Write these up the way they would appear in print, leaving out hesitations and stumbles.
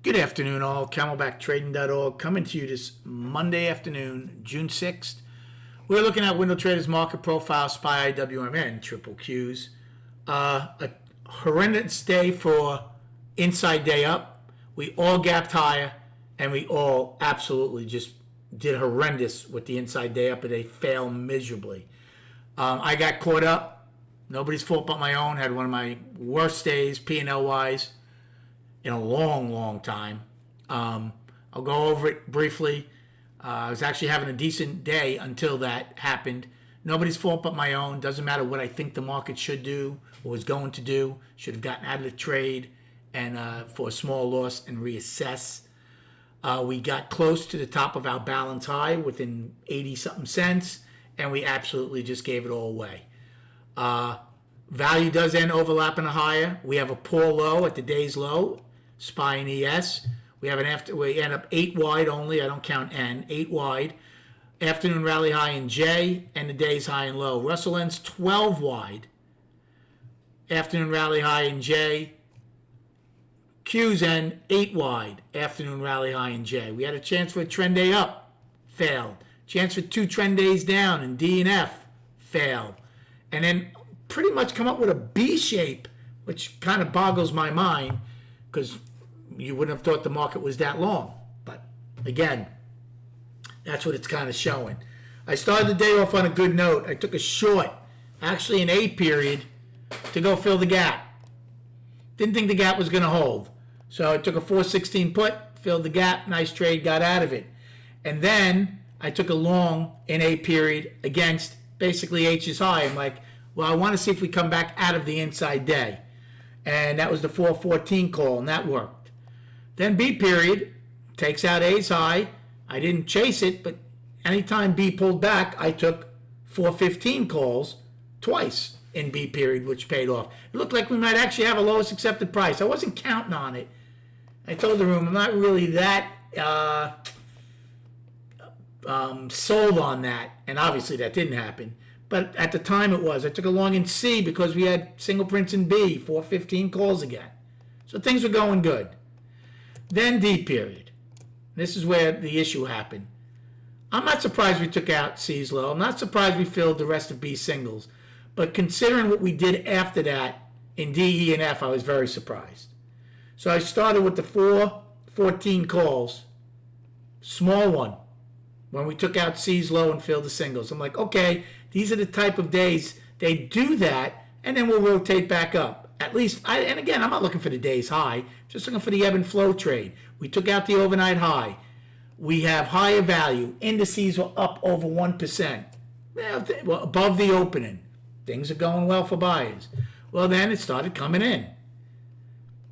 Good afternoon, all. CamelbackTrading.org coming to you this Monday afternoon, June 6th. We're looking at Window Traders Market Profile, SPY, IWMN, triple Qs. A horrendous day for inside day up. We all gapped higher, and we all absolutely just did horrendous with the inside day up, and they failed miserably. I got caught up. Nobody's fault but my own. Had one of my worst days, P&L wise, in a long time. I'll go over it briefly. I was actually having a decent day until that happened. Nobody's fault but my own. Doesn't matter what I think the market should do or was going to do. Should have gotten out of the trade and for a small loss and reassess. We got close to the top of our balance high within 80-something cents, and we absolutely just gave it all away. Value does end overlapping a higher. We have a poor low at the day's low, SPY and ES. We end up 8 wide only. I don't count N. 8 wide. Afternoon rally high in J and the day's high and low. Russell ends 12 wide. Afternoon rally high in J. Q's end 8 wide. Afternoon rally high in J. We had a chance for a trend day up. Failed. Chance for 2 trend days down in D and F. Failed. And then pretty much come up with a B shape, which kind of boggles my mind because you wouldn't have thought the market was that long. But again, that's what it's kind of showing. I started the day off on a good note. I took a short, actually an A period, to go fill the gap. Didn't think the gap was going to hold. So I took a 416 put, filled the gap, nice trade, got out of it. And then I took a long in A period against basically H's high. I'm like, well, I want to see if we come back out of the inside day. And that was the 414 call, and that worked. Then B period takes out A's high. I didn't chase it, but anytime B pulled back, I took 415 calls twice in B period, which paid off. It looked like we might actually have a lowest accepted price. I wasn't counting on it. I told the room I'm not really that sold on that, and obviously that didn't happen. But at the time it was. I took a long in C because we had single prints in B, 415 calls again. So things were going good. Then D period. This is where the issue happened. I'm not surprised we took out C's low. I'm not surprised we filled the rest of B singles. But considering what we did after that in D, E, and F, I was very surprised. So I started with the 414 calls, small one, when we took out C's low and filled the singles. I'm like, okay, these are the type of days they do that, and then we'll rotate back up. At least, and again, I'm not looking for the day's high, just looking for the ebb and flow trade. We took out the overnight high. We have higher value. Indices were up over 1%, well, above the opening. Things are going well for buyers. Well, then it started coming in.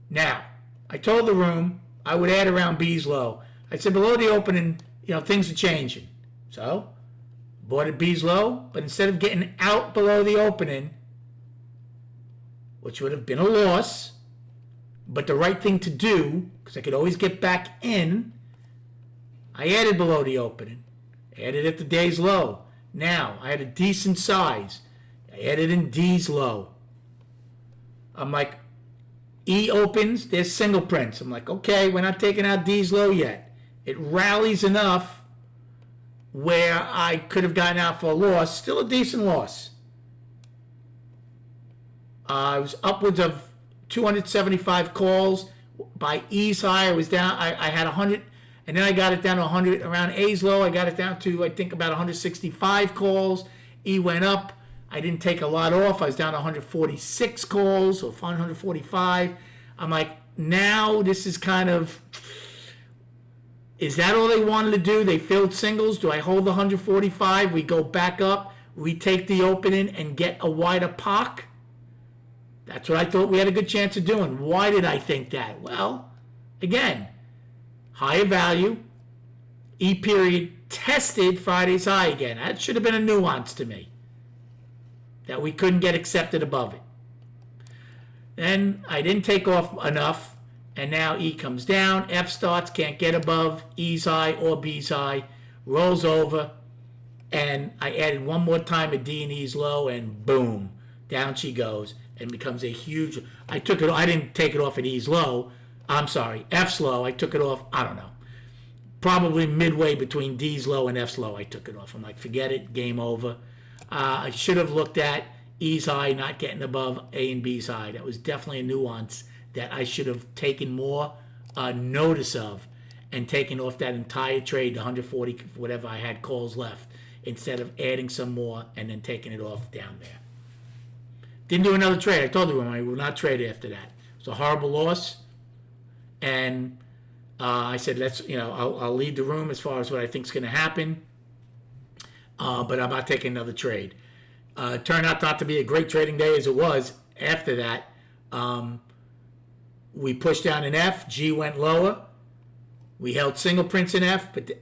Now, I told the room I would add around B's low. I said below the opening, things are changing. So, bought at B's low, but instead of getting out below the opening, which would have been a loss, but the right thing to do, because I could always get back in, I added below the opening. Added at the day's low. Now, I had a decent size. I added in D's low. I'm like, E opens, there's single prints. I'm like, okay, we're not taking out D's low yet. It rallies enough where I could have gotten out for a loss. Still a decent loss. I was upwards of 275 calls. By E's high, I was down. I had 100, and then I got it down to 100. Around A's low, I got it down to, I think, about 165 calls. E went up. I didn't take a lot off. I was down to 146 calls, or 145. I'm like, now this is kind of, is that all they wanted to do? They filled singles. Do I hold the 145? We go back up, retake the opening, and get a wider POC? That's what I thought we had a good chance of doing. Why did I think that? Well, again, higher value, E period tested Friday's high again. That should have been a nuance to me, that we couldn't get accepted above it. Then I didn't take off enough, and now E comes down. F starts, can't get above E's high or B's high, rolls over, and I added one more time at D and E's low, and boom, down she goes, and becomes a huge. I didn't take it off at E's low. I'm sorry, F's low. I took it off, I don't know, probably midway between D's low and F's low. I took it off. I'm like, forget it, game over. I should have looked at E's high not getting above A and B's high. That was definitely a nuance that I should have taken more notice of and taken off that entire trade, the 140, whatever I had calls left, instead of adding some more and then taking it off down there. Didn't do another trade. I told you I will not trade after that. It was a horrible loss. And I said, I'll lead the room as far as what I think is going to happen. But I'm not taking another trade. It turned out not to be a great trading day as it was. After that, we pushed down in F. G went lower. We held single prints in F, but the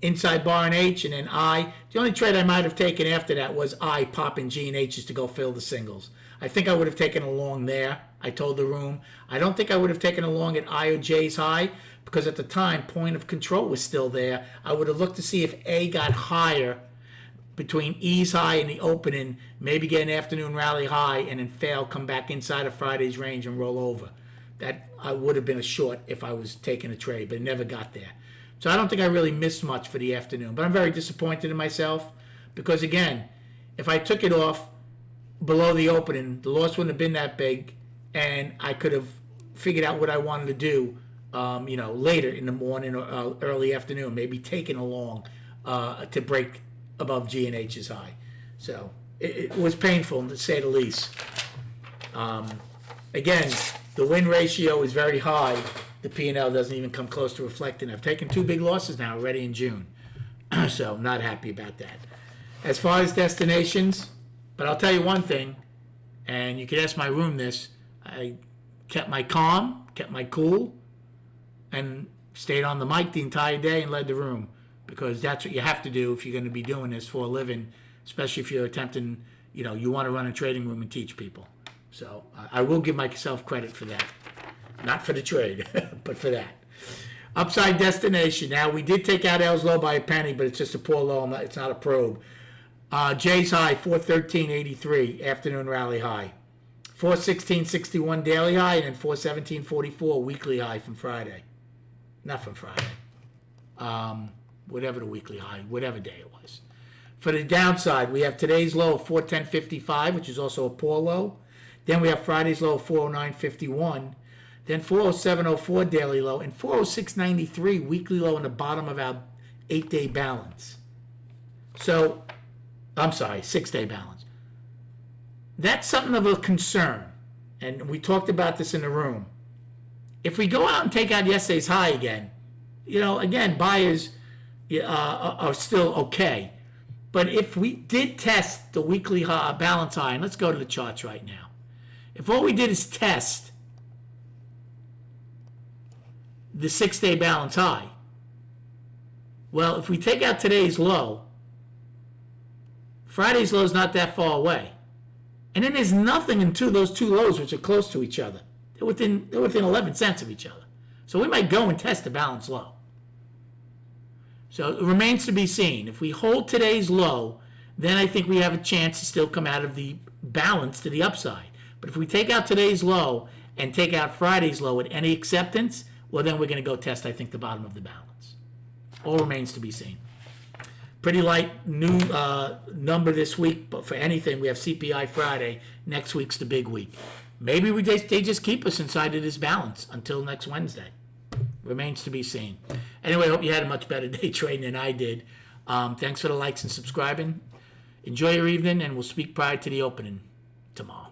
inside bar in H, and then I. The only trade I might have taken after that was I popping G and H's to go fill the singles. I think I would have taken a long there. I told the room. I don't think I would have taken a long at I or J's high, because at the time, point of control was still there. I would have looked to see if A got higher between E's high and the opening, maybe get an afternoon rally high, and then fail, come back inside of Friday's range and roll over. That I would have been a short if I was taking a trade, but it never got there. So I don't think I really missed much for the afternoon. But I'm very disappointed in myself because, again, if I took it off below the opening, the loss wouldn't have been that big, and I could have figured out what I wanted to do, later in the morning or early afternoon, maybe taking along to break above G and H's high. So it was painful, to say the least. Again, the win ratio is very high. The P&L doesn't even come close to reflecting. I've taken 2 big losses now already in June. So I'm not happy about that. As far as destinations, but I'll tell you one thing, and you can ask my room this, I kept my calm, kept my cool, and stayed on the mic the entire day and led the room, because that's what you have to do if you're going to be doing this for a living, especially if you're attempting, you want to run a trading room and teach people. So I will give myself credit for that. Not for the trade, but for that. Upside destination. Now, we did take out L's low by a penny, but it's just a poor low. It's not a probe. J's high, 413.83, afternoon rally high. 416.61 daily high, and then 417.44 weekly high from Friday. Not from Friday. Whatever the weekly high, whatever day it was. For the downside, we have today's low of 410.55, which is also a poor low. Then we have Friday's low of 409.51. Then 407.04 daily low, and 406.93 weekly low in the bottom of our 8-day balance. So, I'm sorry, 6-day balance. That's something of a concern, and we talked about this in the room. If we go out and take out yesterday's high again, again, buyers are still okay. But if we did test the weekly balance high, and let's go to the charts right now. If all we did is test the 6-day balance high, well, if we take out today's low, Friday's low is not that far away. And then there's nothing in those two lows which are close to each other. They're within 11 cents of each other. So we might go and test the balance low. So it remains to be seen. If we hold today's low, then I think we have a chance to still come out of the balance to the upside. But if we take out today's low and take out Friday's low with any acceptance, well, then we're going to go test, I think, the bottom of the balance. All remains to be seen. Pretty light new number this week, but for anything, we have CPI Friday. Next week's the big week. Maybe they just keep us inside of this balance until next Wednesday. Remains to be seen. Anyway, I hope you had a much better day trading than I did. Thanks for the likes and subscribing. Enjoy your evening, and we'll speak prior to the opening tomorrow.